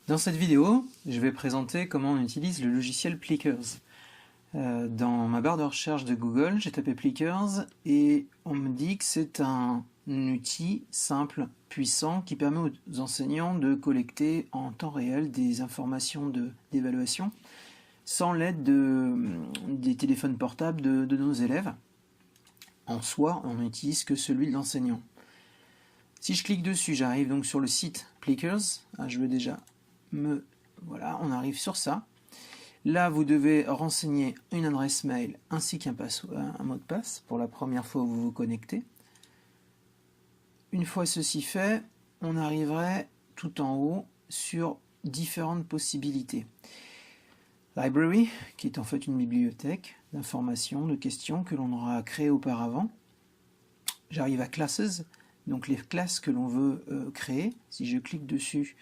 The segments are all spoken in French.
Dans cette vidéo, je vais présenter comment on utilise le logiciel Plickers. Dans ma barre de recherche de Google, j'ai tapé Plickers et on me dit que c'est un outil simple, puissant, qui permet aux enseignants de collecter en temps réel des informations d'évaluation sans l'aide des téléphones portables de nos élèves. En soi, on n'utilise que celui de l'enseignant. Si je clique dessus, j'arrive donc sur le site Plickers. Je vais déjà Voilà, on arrive sur ça. Là, vous devez renseigner une adresse mail ainsi qu'un mot de passe pour la première fois où vous vous connectez. Une fois ceci fait, on arriverait tout en haut sur différentes possibilités. Library, qui est en fait une bibliothèque d'informations, de questions que l'on aura créées auparavant. J'arrive à Classes, donc les classes que l'on veut créer. Si je clique dessus,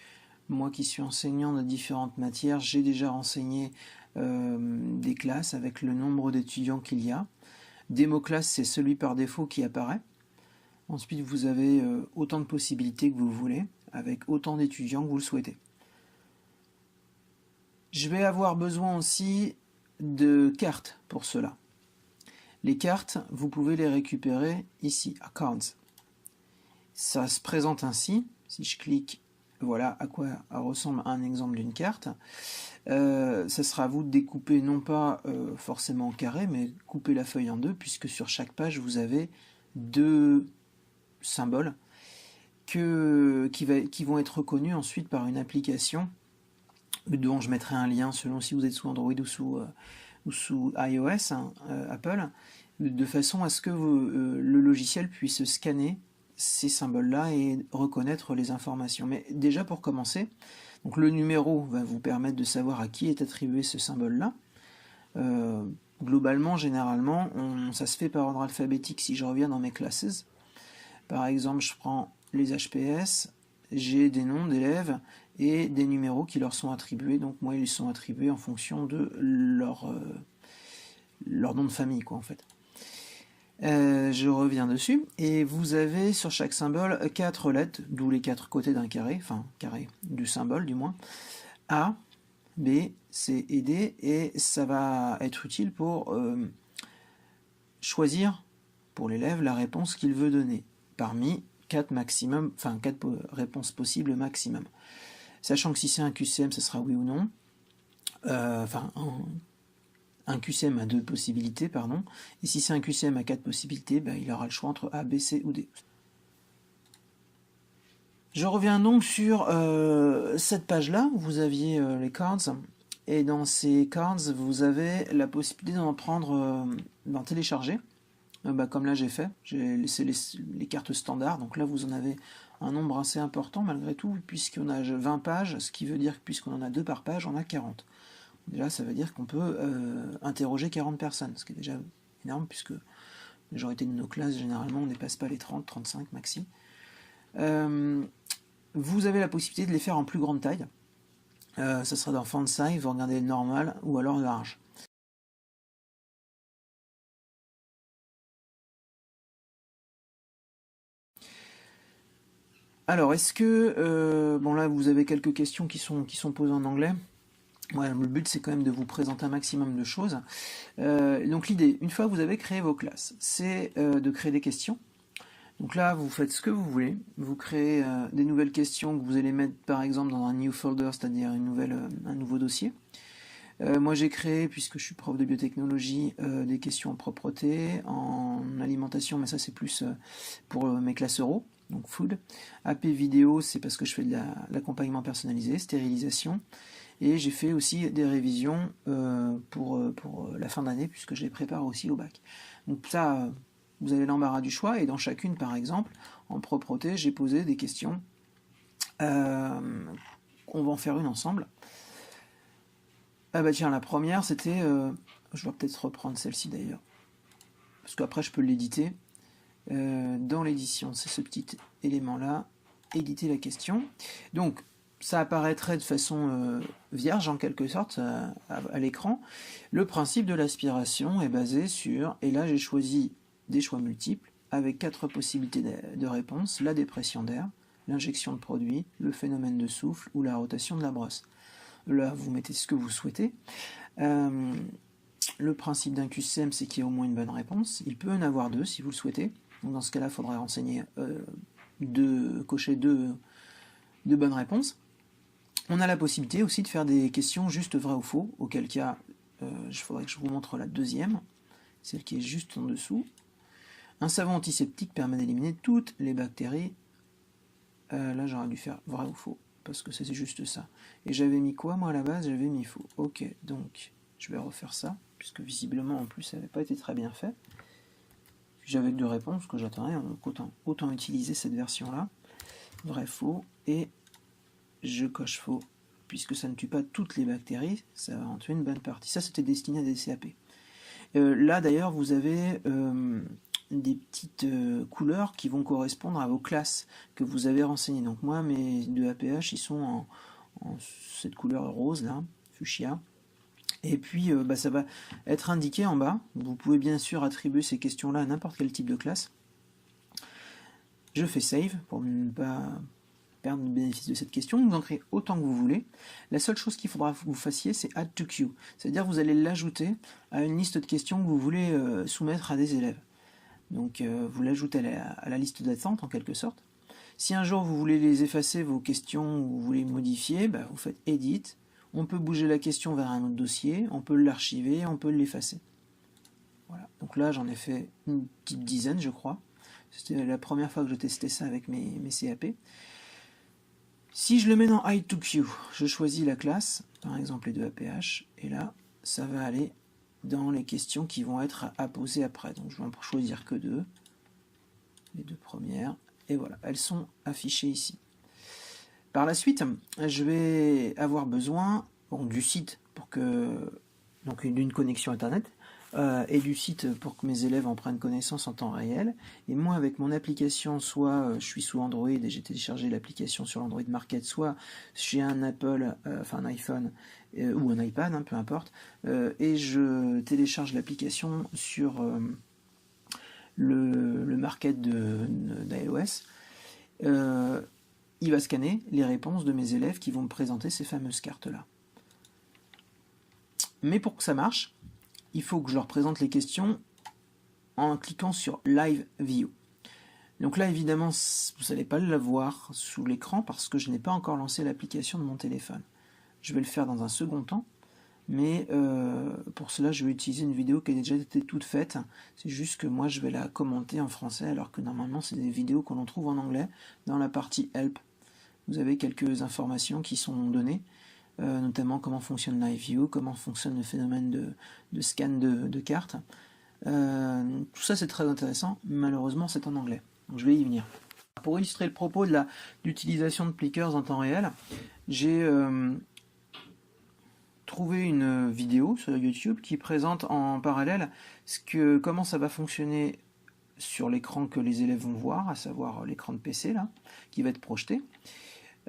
moi qui suis enseignant de différentes matières, j'ai déjà renseigné des classes avec le nombre d'étudiants qu'il y a. Démo-classe, c'est celui par défaut qui apparaît. Ensuite, vous avez autant de possibilités que vous voulez, avec autant d'étudiants que vous le souhaitez. Je vais avoir besoin aussi de cartes pour cela. Les cartes, vous pouvez les récupérer ici, à Cards. Ça se présente ainsi. Si je clique, voilà à quoi ressemble un exemple d'une carte. Ça sera à vous de découper non pas forcément en carré, mais couper la feuille en deux, puisque sur chaque page vous avez deux symboles qui vont être reconnus ensuite par une application dont je mettrai un lien selon si vous êtes sous Android ou sous iOS, Apple, de façon à ce que le logiciel puisse scanner ces symboles-là et reconnaître les informations. Mais déjà pour commencer, donc le numéro va vous permettre de savoir à qui est attribué ce symbole-là. Globalement, généralement, ça se fait par ordre alphabétique si je reviens dans mes classes. Par exemple, je prends les HPS, j'ai des noms d'élèves et des numéros qui leur sont attribués. Donc moi, ils sont attribués en fonction de leur nom de famille, quoi, en fait. Je reviens dessus, et vous avez sur chaque symbole 4 lettres, d'où les 4 côtés d'un carré, enfin carré du symbole du moins, A, B, C et D, et ça va être utile pour choisir pour l'élève la réponse qu'il veut donner, parmi 4 réponses possibles maximum. Sachant que si c'est un QCM, ça sera oui ou non, un QCM a 2 possibilités, pardon, et si c'est un QCM à 4 possibilités, il aura le choix entre A, B, C ou D. Je reviens donc sur cette page-là, où vous aviez les cards, et dans ces cards, vous avez la possibilité d'en télécharger, comme là j'ai fait, j'ai laissé les cartes standards, donc là vous en avez un nombre assez important malgré tout, puisqu'on a 20 pages, ce qui veut dire que puisqu'on en a 2 par page, on a 40. Déjà, ça veut dire qu'on peut interroger 40 personnes, ce qui est déjà énorme, puisque la majorité de nos classes, généralement, on ne dépasse pas les 30, 35 maxi. Vous avez la possibilité de les faire en plus grande taille. Ça sera dans font size, vous regardez le normal, ou alors large. Alors, est-ce que... bon là, vous avez quelques questions qui sont posées en anglais. Ouais, le but c'est quand même de vous présenter un maximum de choses. Donc l'idée, une fois que vous avez créé vos classes, c'est de créer des questions. Donc là, vous faites ce que vous voulez. Vous créez des nouvelles questions que vous allez mettre par exemple dans un new folder, c'est-à-dire un nouveau dossier. Moi j'ai créé, puisque je suis prof de biotechnologie, des questions en propreté, en alimentation, mais ça c'est plus pour mes classes euro, donc food. AP vidéo, c'est parce que je fais de l'accompagnement personnalisé, stérilisation. Et j'ai fait aussi des révisions pour la fin d'année, puisque je les prépare aussi au bac. Donc ça, vous avez l'embarras du choix, et dans chacune, par exemple, en propreté, j'ai posé des questions. On va en faire une ensemble. Ah bah tiens, la première, c'était... je vais peut-être reprendre celle-ci d'ailleurs, parce qu'après je peux l'éditer. Dans l'édition, c'est ce petit élément-là, éditer la question. Donc, ça apparaîtrait de façon vierge en quelque sorte à l'écran. Le principe de l'aspiration est basé sur, et là j'ai choisi des choix multiples avec 4 possibilités de réponse: la dépression d'air, l'injection de produit, le phénomène de souffle ou la rotation de la brosse. Là, vous mettez ce que vous souhaitez. Le principe d'un QCM, c'est qu'il y ait au moins une bonne réponse. Il peut en avoir deux si vous le souhaitez. Donc dans ce cas-là, il faudrait renseigner cocher deux bonnes réponses. On a la possibilité aussi de faire des questions juste vrai ou faux, auquel cas, il faudrait que je vous montre la deuxième, celle qui est juste en dessous. Un savon antiseptique permet d'éliminer toutes les bactéries. Là, j'aurais dû faire vrai ou faux, parce que c'est juste ça. Et j'avais mis quoi, moi, à la base? J'avais mis faux. Ok, donc, je vais refaire ça, puisque visiblement, en plus, ça n'avait pas été très bien fait. J'avais deux réponses que j'attendais, donc autant utiliser cette version-là. Vrai, faux, et je coche faux, puisque ça ne tue pas toutes les bactéries, ça va en tuer une bonne partie. Ça, c'était destiné à des CAP. Là, d'ailleurs, vous avez des petites couleurs qui vont correspondre à vos classes que vous avez renseignées. Donc moi, mes deux APH, ils sont en cette couleur rose, là, fuchsia. Et puis, ça va être indiqué en bas. Vous pouvez bien sûr attribuer ces questions-là à n'importe quel type de classe. Je fais Save pour ne pas perdre le bénéfice de cette question. Vous en créez autant que vous voulez. La seule chose qu'il faudra que vous fassiez, c'est Add to Queue. C'est-à-dire que vous allez l'ajouter à une liste de questions que vous voulez soumettre à des élèves. Donc, vous l'ajoutez à la liste d'attente, en quelque sorte. Si un jour vous voulez les effacer, vos questions, ou vous voulez modifier, vous faites Edit. On peut bouger la question vers un autre dossier, on peut l'archiver, on peut l'effacer. Voilà. Donc là, j'en ai fait une petite dizaine, je crois. C'était la première fois que je testais ça avec mes CAP. Si je le mets dans Hide to Queue, je choisis la classe, par exemple les deux APH, et là, ça va aller dans les questions qui vont être à poser après. Donc je vais en choisir que deux, les deux premières, et voilà, elles sont affichées ici. Par la suite, je vais avoir besoin du site pour donc d'une connexion internet et du site pour que mes élèves en prennent connaissance en temps réel. Et moi, avec mon application, soit je suis sous Android et j'ai téléchargé l'application sur l'Android Market, soit j'ai un Apple, un iPhone ou un iPad, peu importe, et je télécharge l'application sur le Market d'iOS. Il va scanner les réponses de mes élèves qui vont me présenter ces fameuses cartes-là. Mais pour que ça marche, il faut que je leur présente les questions en cliquant sur Live View. Donc là, évidemment, vous n'allez pas le voir sous l'écran parce que je n'ai pas encore lancé l'application de mon téléphone. Je vais le faire dans un second temps, mais pour cela, je vais utiliser une vidéo qui a déjà été toute faite. C'est juste que moi, je vais la commenter en français, alors que normalement, c'est des vidéos que l'on trouve en anglais dans la partie Help. Vous avez quelques informations qui sont données, notamment comment fonctionne LiveView, comment fonctionne le phénomène de scan de cartes. Tout ça c'est très intéressant, malheureusement c'est en anglais, donc je vais y venir. Pour illustrer le propos de l'utilisation de Plickers en temps réel, j'ai trouvé une vidéo sur YouTube qui présente en parallèle comment ça va fonctionner sur l'écran que les élèves vont voir, à savoir l'écran de PC là, qui va être projeté.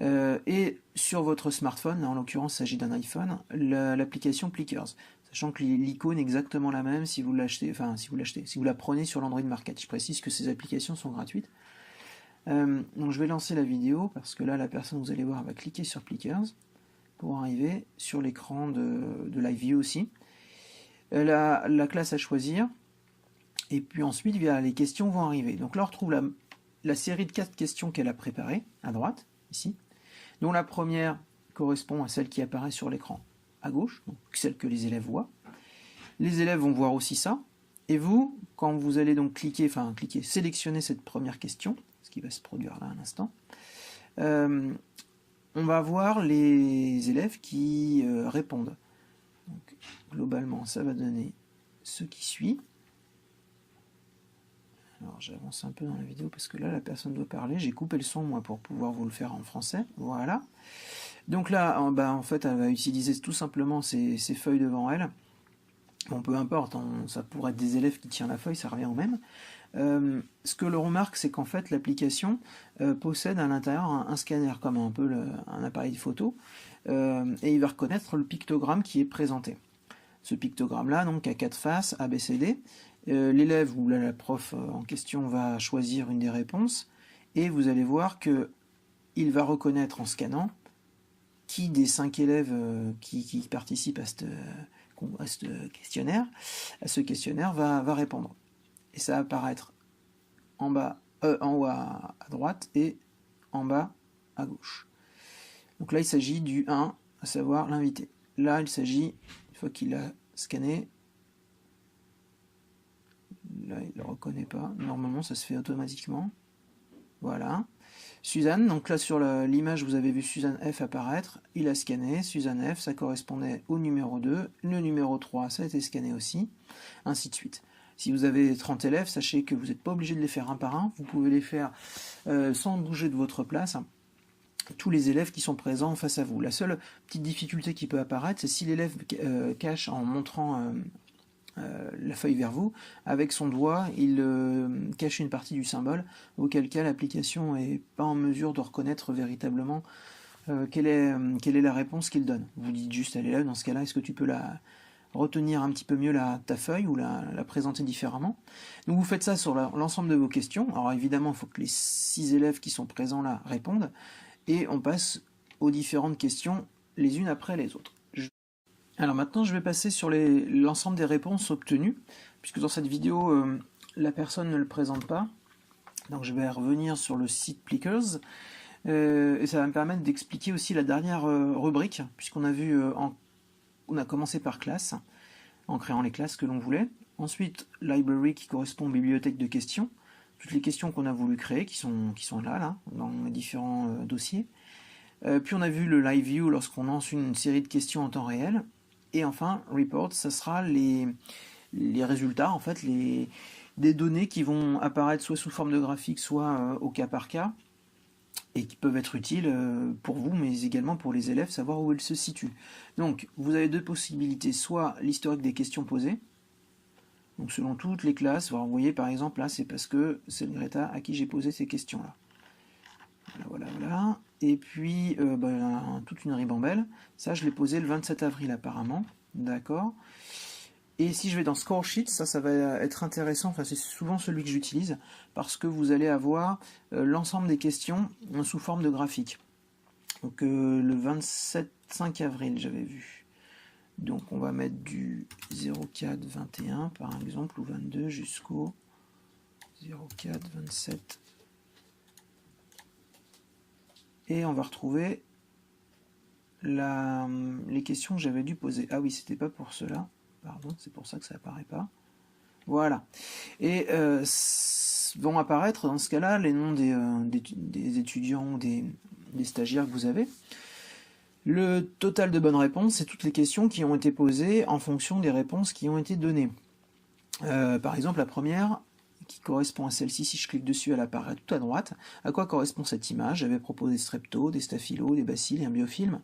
Et sur votre smartphone, en l'occurrence il s'agit d'un iPhone, l'application Plickers, sachant que l'icône est exactement la même si vous l'achetez, si vous la prenez sur l'Android Market. Je précise que ces applications sont gratuites. Donc je vais lancer la vidéo parce que là la personne, vous allez voir, va cliquer sur Plickers pour arriver sur l'écran de LiveView aussi. La classe à choisir, et puis ensuite les questions vont arriver. Donc là on retrouve la série de 4 questions qu'elle a préparées à droite, ici, dont la première correspond à celle qui apparaît sur l'écran à gauche, donc celle que les élèves voient. Les élèves vont voir aussi ça, et vous, quand vous allez donc sélectionner cette première question, ce qui va se produire là un instant, on va voir les élèves qui répondent. Donc, globalement, ça va donner ce qui suit. Alors j'avance un peu dans la vidéo parce que là la personne doit parler, j'ai coupé le son moi pour pouvoir vous le faire en français, voilà. Donc là en fait elle va utiliser tout simplement ces feuilles devant elle, bon peu importe, ça pourrait être des élèves qui tirent la feuille, ça revient au même. Ce que l'on remarque, c'est qu'en fait l'application possède à l'intérieur un scanner comme un peu un appareil de photo, et il va reconnaître le pictogramme qui est présenté. Ce pictogramme là donc a 4 faces, A, B, C, D. L'élève ou la prof en question va choisir une des réponses et vous allez voir que il va reconnaître en scannant qui des 5 élèves qui participent à ce questionnaire va répondre. Et ça va apparaître en haut à droite et en bas à gauche. Donc là, il s'agit du 1, à savoir l'invité. Là, il s'agit, une fois qu'il a scanné, là, il ne le reconnaît pas. Normalement, ça se fait automatiquement. Voilà. Suzanne, donc là sur l'image, vous avez vu Suzanne F apparaître. Il a scanné. Suzanne F, ça correspondait au numéro 2. Le numéro 3, ça a été scanné aussi. Ainsi de suite. Si vous avez 30 élèves, sachez que vous n'êtes pas obligé de les faire un par un. Vous pouvez les faire sans bouger de votre place. Tous les élèves qui sont présents face à vous. La seule petite difficulté qui peut apparaître, c'est si l'élève cache en montrant la feuille vers vous, avec son doigt, il cache une partie du symbole, auquel cas l'application n'est pas en mesure de reconnaître véritablement quelle est la réponse qu'il donne. Vous dites juste à l'élève, dans ce cas-là, est-ce que tu peux retenir un petit peu mieux ta feuille ou la présenter différemment. Donc vous faites ça sur l'ensemble de vos questions. Alors évidemment, il faut que les 6 élèves qui sont présents là répondent, et on passe aux différentes questions les unes après les autres. Alors maintenant, je vais passer sur l'ensemble des réponses obtenues, puisque dans cette vidéo, la personne ne le présente pas. Donc je vais revenir sur le site Plickers, et ça va me permettre d'expliquer aussi la dernière rubrique, puisqu'on a vu, on a commencé par classe, en créant les classes que l'on voulait. Ensuite, library qui correspond aux bibliothèques de questions, toutes les questions qu'on a voulu créer, qui sont là, dans les différents dossiers. Puis on a vu le live view lorsqu'on lance une série de questions en temps réel. Et enfin, report, ça sera les résultats, en fait, des données qui vont apparaître soit sous forme de graphique, soit au cas par cas, et qui peuvent être utiles pour vous, mais également pour les élèves, savoir où elles se situent. Donc, vous avez deux possibilités, soit l'historique des questions posées, donc selon toutes les classes. Alors, vous voyez, par exemple, là, c'est parce que c'est Greta à qui j'ai posé ces questions-là. Voilà. Et puis, toute une ribambelle. Ça, je l'ai posé le 27 avril apparemment. D'accord. Et si je vais dans Score Sheet, ça va être intéressant. Enfin, c'est souvent celui que j'utilise parce que vous allez avoir l'ensemble des questions sous forme de graphique. Donc, le 5 avril, j'avais vu. Donc, on va mettre du 04-21 par exemple, ou 22 jusqu'au 04-27. Et on va retrouver les questions que j'avais dû poser. Ah oui, c'était pas pour cela. Pardon, c'est pour ça que ça apparaît pas. Voilà. Et vont apparaître dans ce cas-là les noms des étudiants ou des stagiaires que vous avez. Le total de bonnes réponses, c'est toutes les questions qui ont été posées en fonction des réponses qui ont été données. Par exemple, la première, qui correspond à celle-ci, si je clique dessus, elle apparaît tout à droite. À quoi correspond cette image? J'avais proposé des streptos, des staphylos, des bacilles et un biofilm.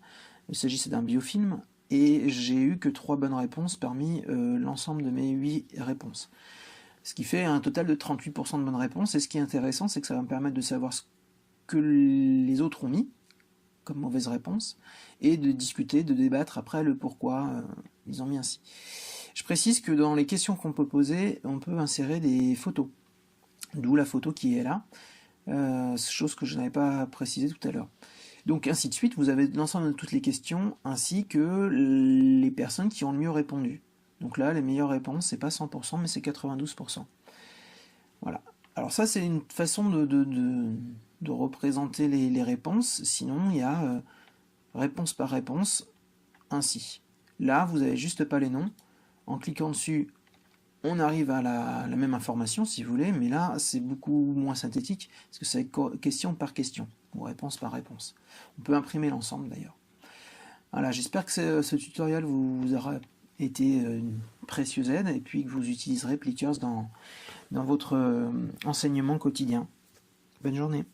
Il s'agissait d'un biofilm, et j'ai eu que 3 bonnes réponses parmi l'ensemble de mes 8 réponses. Ce qui fait un total de 38% de bonnes réponses, et ce qui est intéressant, c'est que ça va me permettre de savoir ce que les autres ont mis comme mauvaise réponse, et de discuter, de débattre après le pourquoi ils ont mis ainsi. Je précise que dans les questions qu'on peut poser, on peut insérer des photos, d'où la photo qui est là, chose que je n'avais pas précisé tout à l'heure. Donc ainsi de suite, vous avez l'ensemble de toutes les questions, ainsi que les personnes qui ont le mieux répondu. Donc là, les meilleures réponses, c'est pas 100%, mais c'est 92%. Voilà. Alors ça, c'est une façon de représenter les réponses. Sinon, il y a réponse par réponse, ainsi. Là, vous n'avez juste pas les noms. En cliquant dessus, on arrive à la même information, si vous voulez, mais là, c'est beaucoup moins synthétique, parce que c'est question par question, ou réponse par réponse. On peut imprimer l'ensemble, d'ailleurs. Voilà, j'espère que ce tutoriel vous aura été une précieuse aide, et puis que vous utiliserez Plickers dans votre enseignement quotidien. Bonne journée.